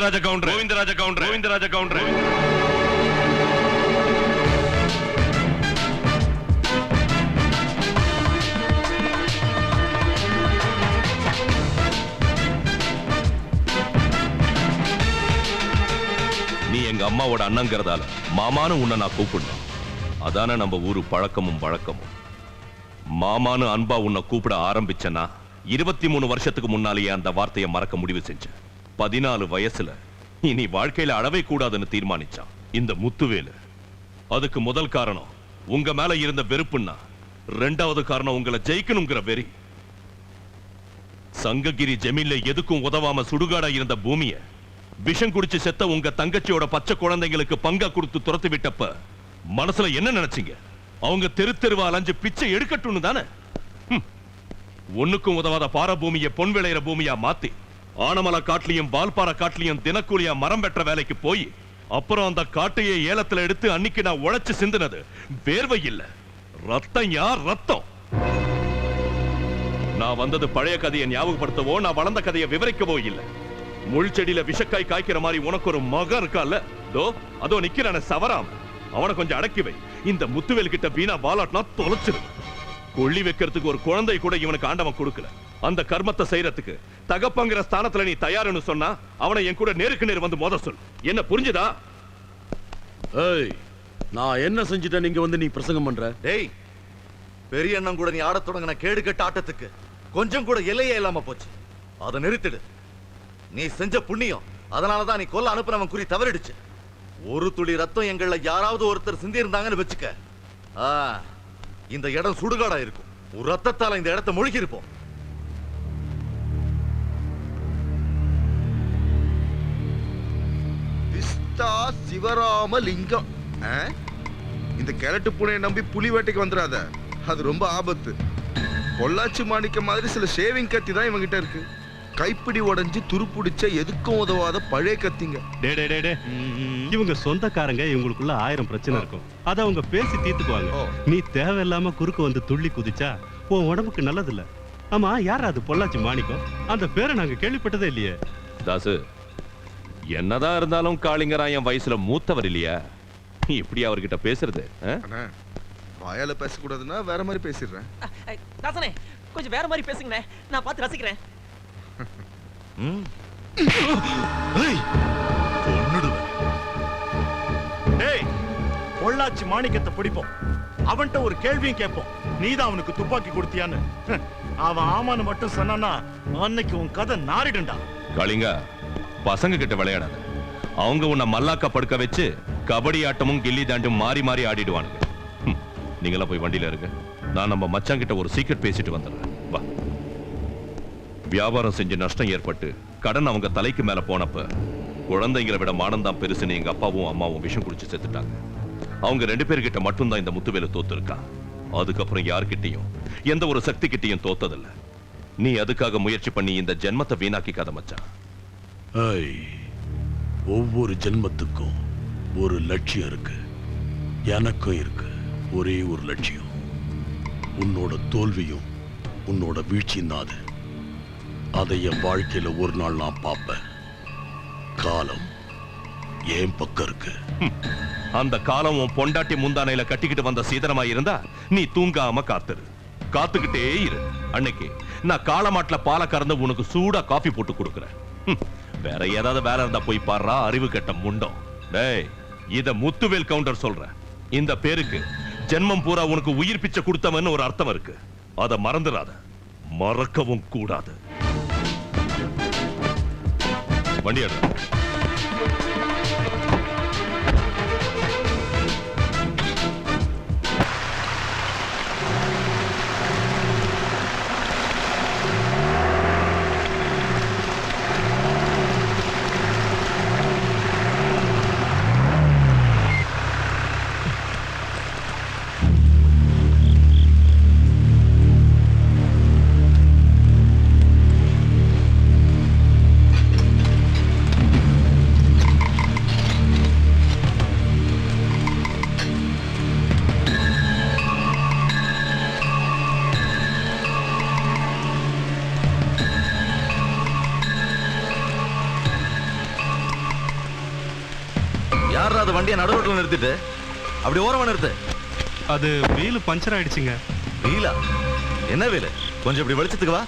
கோவிந்தராஜ கவுண்டர் கோவிந்தராஜ கவுண்டர் கோவிந்தராஜ கவுண்டர் நீ எங்க அம்மாவோட அண்ணங்கிறதால மாமான்னு உன்னை நான் கூப்பிடணும். அதான நம்ம ஊரு பழக்கமும் வழக்கமும். மாமான்னு அன்பா உன்னை கூப்பிட ஆரம்பிச்சனா 23 வருஷத்துக்கு முன்னாலேயே அந்த வார்த்தையை மறக்க முடிவு செஞ்சேன். 14 வயசுல இனி வாழ்க்கையில அழவே கூடாதுன்னு தீர்மானிச்சான் இந்த முத்துவேலு. அதுக்கு முதல் காரணம் உங்க மேல இருந்த வெறுப்புன்னா, ரெண்டாவது காரணம் உங்களை ஜெயிக்கணுங்கிற வெறி. சங்ககிரி ஜமீன்ல எதுக்கும் உதவாம சுடுகாடா இருந்த பூமியை விஷம் குடிச்சு செத்த உங்க தங்கச்சியோட பச்சை குழந்தைங்களுக்கு பங்கா கொடுத்து துரத்து விட்டப்ப மனசுல என்ன நினைச்சீங்க? அவங்க தெரு தெருவா அலைஞ்சு பிச்சை எடுக்கட்டும்னு தானே? ஒண்ணுக்கும் உதவாத பார பூமியை பொன் விளையிற பூமியா மாத்தி ஆனமலை காட்டிலையும் வால்பாறை காட்டிலையும் தினக்கூலியா மரம் வெற்ற வேலைக்கு போய் அப்புறம் அந்த காட்டையை ஏலத்துல எடுத்து அன்னைக்கு நான் உழைச்சு சிந்தினது வேர்வை இல்ல, ரத்தம். யார் ரத்தம்? நான் வந்தது பழைய கதையை ஞாபகப்படுத்தவோ நான் வளர்ந்த கதையை விவரிக்கவோ இல்லை. முள் செடியில விஷக்காய் காய்க்கிற மாதிரி உனக்கு ஒரு மகன் இருக்கால, அதோ நிக்கிறான சவராம், அவனை கொஞ்சம் அடக்கி வை. இந்த முத்துவேல் கிட்ட வீணா வாலாட்டினா தொலைச்சிரு. கொள்ளி வைக்கிறதுக்கு ஒரு குழந்தை கூட இவனுக்கு ஆண்டவன் கொடுக்கல. அந்த கர்மத்தை செய்யறதுக்கு தகப்பங்கிற ஸ்தானத்துல நீ தயாருன்னு சொன்னா அவனை என் கூட நேருக்கு நேர் வந்து மோத சொல். என்ன புரிஞ்சுதா? ஏய், நான் என்ன செஞ்சுட்டேன் நீங்க வந்து நீ பிரசங்கம் பண்ற? டேய், பெரிய அண்ணன் கூட நீ ஆடத் தொடங்கின கேடு கட்ட ஆட்டத்துக்கு கொஞ்சம் கூட எல்லையே இல்லாம போச்சு. அதை நிறுத்திடு. நீ செஞ்ச புண்ணியம், அதனாலதான் நீ கொல்ல அனுப்புனவன் குறி தவறிடுச்சு. ஒரு துளி ரத்தம் எங்கள யாராவது ஒருத்தர் சிந்தி இருந்தாங்கன்னு வச்சுக்க, இந்த இடம் சுடுகாடா இருக்கும். ஒரு ரத்தத்தால இந்த இடத்தை மூழ்கி இருப்போம். சிவராமலிங்கம், இந்த கிழட்டு பூனையை நம்பி புலி வேட்டைக்கு வந்துடாத, அது ரொம்ப ஆபத்து. பொள்ளாச்சி மாணிக்க மாதிரி சில ஷேவிங் கத்தி தான் இவங்கிட்ட இருக்கு. கைப்பிடி உடைஞ்சு துருப்புடிச்ச எதுக்கும் உதவாத பழைய கத்திங்க. இவங்க சொந்தக்காரங்க, இவங்களுக்குள்ள 1000 பிரச்சனை இருக்கும். அத அவங்க பேசி தீர்த்துக்குவாங்க. நீ தேவையில்லாம குறுக்கு வந்து துள்ளி குதிச்சா உன் உடம்புக்கு நல்லது இல்ல. ஆமா, யாரா அது பொள்ளாச்சி மாணிக்கம்? அந்த பேரை நாங்க கேள்விப்பட்டதே இல்லையே. தாசு, என்னதான் இருந்தாலும் காளிங்கராயன் வயசுல மூத்தவர் இல்லையா? இப்படி அவர்கிட்ட பேசுறது? வாயால பேசக்கூடாதுன்னா வேற மாதிரி பேசிடுறேன். தாசனே, கொஞ்சம் வேற மாதிரி பேசுங்க, நான் பார்த்து ரசிக்கிறேன். பொள்ளாச்சி மாணிக்கத்தை பிடிப்போம், அவன்கிட்ட ஒரு கேள்வியும் கேட்போம். நீதான் அவனுக்கு துப்பாக்கி கொடுத்தியான்னு. அவன் ஆமான்னு மட்டும் சொன்னானா அன்னைக்கு உன் கதை நாரிடுண்டா. காளிங்கா, பசங்க கிட்ட விளையாடாத. அவங்க உன்னை மல்லாக்க படுக்க வச்சு கபடி ஆட்டமும் கில்லி தாண்டும் மாறி மாறி ஆடிடுவானுங்க. நீங்களா போய் வண்டியில இருங்க, நான் நம்ம மச்சான் கிட்ட ஒரு சீக்கிரம் பேசிட்டு வந்துடுறேன். வா. வியாபாரம் செஞ்சு நஷ்டம் ஏற்பட்டு கடன் அவங்க தலைக்கு மேல போனப்ப குழந்தைங்களை விட மானம் தான் பெருசுன்னு எங்க அப்பாவும் அம்மாவும் விஷம் குடிச்சு செத்துட்டாங்க. அவங்க 2 பேர்கிட்ட மட்டும்தான் இந்த முத்துவேலு தோத்து இருக்கான். அதுக்கப்புறம் யார்கிட்டையும் எந்த ஒரு சக்தி கிட்டையும் தோத்ததில்ல. நீ அதுக்காக முயற்சி பண்ணி இந்த ஜென்மத்தை வீணாக்கிக்காத மச்சான். ஒவ்வொரு ஜென்மத்துக்கும் ஒரு லட்சியம் இருக்கு. எனக்கும் இருக்கு ஒரே ஒரு லட்சியம். உன்னோட தோல்வியும் உன்னோட வீழ்ச்சியும் தான் அது. அதை என் வாழ்க்கையில ஒரு நாள் நான் பார்ப்பேன். காலம் ஏன் பக்கம் இருக்கு. அந்த காலம் உன் பொண்டாட்டி முந்தானையில கட்டிக்கிட்டு வந்த சீதனமா இருந்தா நீ தூங்காம காத்துக்கிட்டே இரு. அன்னைக்கு நான் காலமாட்டுல பாலை கறந்து உனக்கு சூடா காஃபி போட்டு கொடுக்குறேன். வேற ஏதாவது வேலை இருந்தா போய் பாடுறா, அறிவு கெட்ட முண்டம். டேய், இத முத்துவேல் கவுண்டர் சொல்ற. இந்த பேருக்கு ஜென்மம் பூரா உனக்கு உயிர் பிச்சை கொடுத்தவன்னு ஒரு அர்த்தம் இருக்கு. அதை மறந்துடாத, மறக்கவும் கூடாது. வண்டி எடு. யாரா அது வண்டியை நடுரோட்டில் நிறுத்திட்டு அப்படி ஓரமா நிறுத்து. அது வீல் பஞ்சர் ஆயிடுச்சுங்க. வீலா? என்ன வீலு? கொஞ்சம் இப்படி வெளிச்சத்துக்கு வா.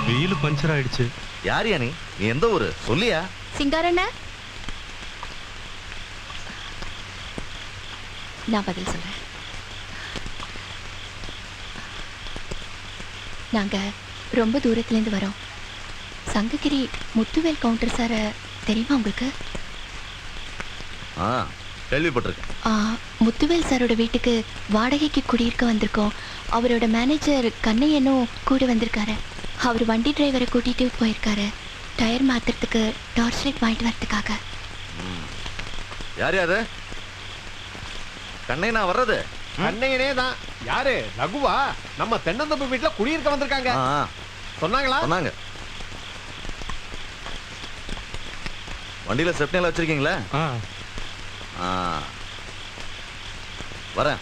வீல் பஞ்சர் ஆயிடுச்சு. யாரியா நீ? நீ எந்த ஊரு சொல்லியா? சிங்காரண்ண, நான் பதில் சொல்றேன். நாங்க ரொம்ப தூரத்துல இருந்து வரோம். சங்ககிரி முத்துவேல் கவுண்டர் சார தெரியுமா உங்களுக்கு? கேள்விப்பட்டிருக்கேன். முத்துவேல் சாரோட வீட்டுக்கு வாடகைக்கு குடியிருக்க வந்திருக்கோம். அவரோட மேனேஜர் கண்ணையனும் கூட வந்திருக்காரு. அவர் வண்டி டிரைவரை கூட்டிட்டு போயிருக்காரு டயர் மாத்துறதுக்கு டார்ச் லைட் வாங்கிட்டு வரதுக்காக. யார் யாரு? கண்ணை நான் வர்றது கண்ணையனே தான். யாரு? ரகுவா? நம்ம தென்னந்தோப்பு வீட்டுல குடியிருக்க வந்திருக்காங்க. சொன்னாங்களா? சொன்னாங்க. வண்டியில செப்டியெல்லாம் வச்சிருக்கீங்களா? வரேன்.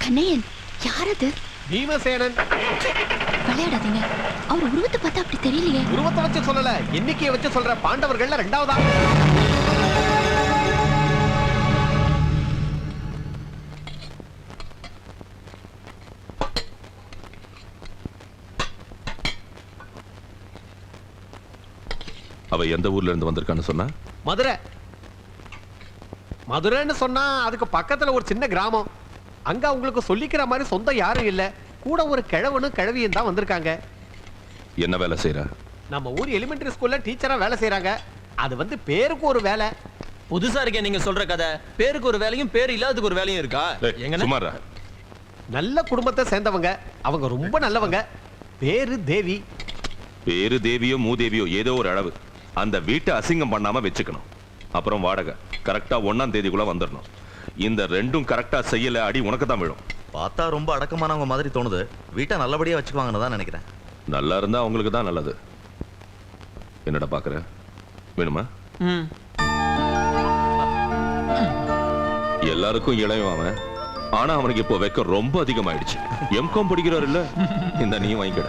கண்ணையன் யார் அது? பீமசேனன். விளையாடாதீங்க. அவர் உருவத்தை பார்த்தா அப்படி தெரியலையே. உருவத்தை வச்சு சொல்லல, எண்ணிக்கையை வச்சு சொல்ற. பாண்டவர்கள்ல 2வதா. அவ எந்த ஊர்ல இருந்து வந்திருக்கான்னு சொன்னா? மதுரை. மதுரைன்னு சொன்னா அதுக்கு பக்கத்துல ஒரு சின்ன கிராமம். அங்க உங்களுக்கு சொல்லிக்கிற மாதிரி சொந்தம் யாரும் இல்ல. கூட ஒரு கிழவனும் கிழவியும் தான் வந்திருக்காங்க. என்ன வேலை செய்யற? நம்ம ஊர் எலிமெண்டரி ஸ்கூல்ல டீச்சரா வேலை செய்யறாங்க. அது பேருக்கு ஒரு வேலை. புதுசா இருக்கே நீங்க சொல்ற கதை. பேருக்கு ஒரு வேலையும் பேர் இல்லாததுக்கு ஒரு வேலையும் இருக்கா? சுமாரா? நல்ல குடும்பத்தை சேர்ந்தவங்க. அவங்க ரொம்ப நல்லவங்க. பேரு தேவி. பேரு தேவியோ மூதேவியோ ஏதோ ஒரு அளவு. அந்த வீட்டை அசிங்கம் பண்ணாம வச்சுக்கணும். அப்புறம் வாடகை கரெக்டா 1ஆம் தேதிக்குள்ள வந்துடணும். இந்த ரெண்டும் கரெக்டா செய்யல அடி உனக்கு தான் விழும். பார்த்தா ரொம்ப அடக்கமானவங்க மாதிரி தோணுது. வீட்டை நல்லபடியா வச்சுக்குவாங்கன்னு தான் நினைக்கிறேன். நல்லா இருந்தா அவங்களுக்கு தான் நல்லது. என்னடா பாக்குற? வேணுமா? எல்லாருக்கும் இளையும் அவன். ஆனா அவனுக்கு இப்போ வெக்கம் ரொம்ப அதிகமாயிடுச்சு. எம்காம் படிக்கிறார் இல்ல? இந்த நீ வாங்கிக்கட.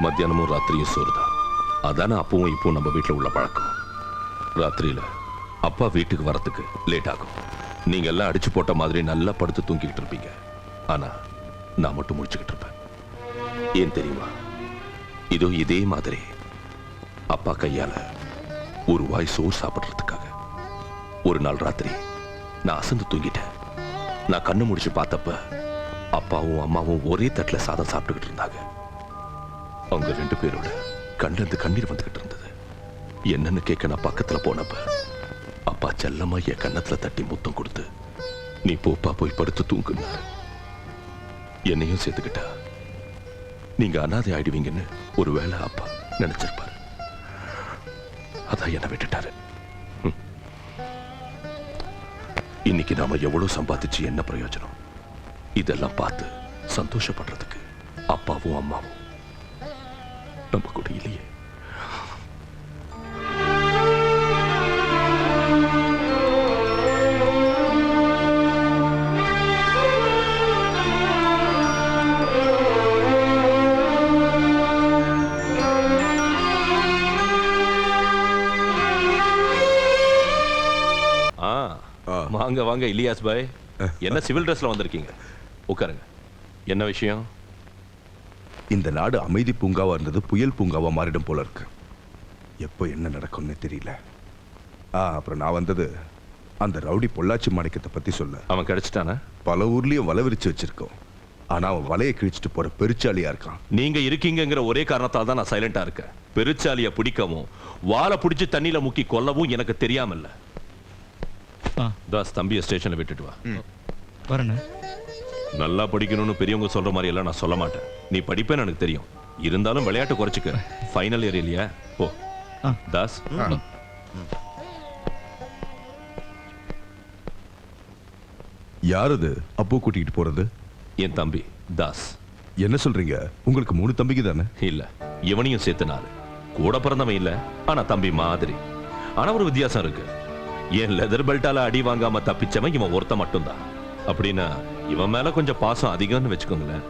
மத்தியானமும் ராத்திரியும் சோறுதான். அதான அப்பவும் இப்போ நம்ம வீட்டுல உள்ள பழக்கம். ராத்திரியில அப்பா வீட்டுக்கு வரத்துக்கு லேட் ஆகும். நீங்க எல்லாம் அடிச்சு போட்ட மாதிரி நல்லா படுத்து தூங்கிட்டு இருப்பீங்க. ஆனா நான் மட்டும் முடிச்சுக்கிட்டு இருப்பேன். ஏன் தெரியுமா? இதோ இதே மாதிரி அப்பா கையால ஒரு வாய் சோறு சாப்பிடுறதுக்காக ஒரு நாள் ராத்திரி நான் அசந்து தூங்கிட்டேன். நான் கண்ணு முடிச்சு பார்த்தப்ப அப்பாவும் அம்மாவும் ஒரே தட்டுல சாதம் சாப்பிட்டுக்கிட்டு இருந்தாங்க. அவங்க 2 பேரோட கண்ணிலிருந்து கண்ணீர் வந்துகிட்டு இருந்தது. என்னன்னு கேட்க நான் பக்கத்துல போனப்ப அப்பா செல்லமா என் கண்ணத்துல தட்டி முத்தம் கொடுத்து நீ போப்பா போய் படுத்து தூங்குனாரு. என்னையும் சேர்த்துக்கிட்டா நீங்க அனாதை ஆயிடுவீங்கன்னு ஒருவேளை அப்பா நினைச்சிருப்பாரு. அதான் என்ன விட்டுட்டாரு. இன்னைக்கு நாம எவ்வளவு சம்பாதிச்சு என்ன பிரயோஜனம்? இதெல்லாம் பார்த்து சந்தோஷப்படுறதுக்கு அப்பாவும் அம்மாவும் நம்ம கூட இல்லையே. வாங்க வாங்க இலியாஸ் பாய். என்ன சிவில் ட்ரெஸ்ல வந்திருக்கீங்க? உட்காருங்க. என்ன விஷயம்? இந்த நாடு அமைதி பூங்காவா இருந்தது புயல் பூங்காவா மாறிடும் போல இருக்கு. எப்போ என்ன நடக்கும்னு தெரியல. அப்புறம் நான் வந்தது அந்த ரவுடி பொள்ளாச்சி மாணிக்கத்தை பத்தி சொல்ல. அவன் கிடைச்சிட்டானா? பல ஊர்லயும் வலை விரிச்சு வச்சிருக்கோம். ஆனா அவன் வலையை கிழிச்சிட்டு போற பெருச்சாலியா இருக்கான். நீங்க இருக்கீங்கிற ஒரே காரணத்தால் தான் நான் சைலண்டா இருக்கேன். பெருச்சாலிய பிடிக்கவும் வாழை பிடிச்சு தண்ணியில முக்கி கொல்லவும் எனக்கு தெரியாமல்ல. தாஸ் தம்பிய ஸ்டேஷன்ல விட்டுட்டு வா. வரேன். நல்லா படிக்கணும்னு பெரியவங்க சொல்ற மாதிரி எல்லாம் நான் சொல்ல மாட்டேன். நீ படிப்பேன்னு எனக்கு தெரியும். இருந்தாலும் விளையாட்டு குறைச்சிக்க. ஃபைனல் இயர் இல்லையா? ஓ தாஸ். யாரது அப்போ கூட்டிட்டு போறது? என் தம்பி தாஸ். என்ன சொல்றீங்க? உங்களுக்கு 3 தம்பிக்கு தானே? இல்ல, இவனையும் சேர்த்து 4. கூட பிறந்தவன் இல்ல, ஆனா தம்பி மாதிரி. ஆனா ஒரு வித்தியாசம் இருக்கு. என் லெதர் பெல்ட்டால அடி வாங்காம தப்பிச்சவன் இவன் ஒருத்த மட்டும்தான். அப்படின்னா இவன் மேல கொஞ்சம் பாசம் அதிகம்னு வச்சுக்கோங்களேன்.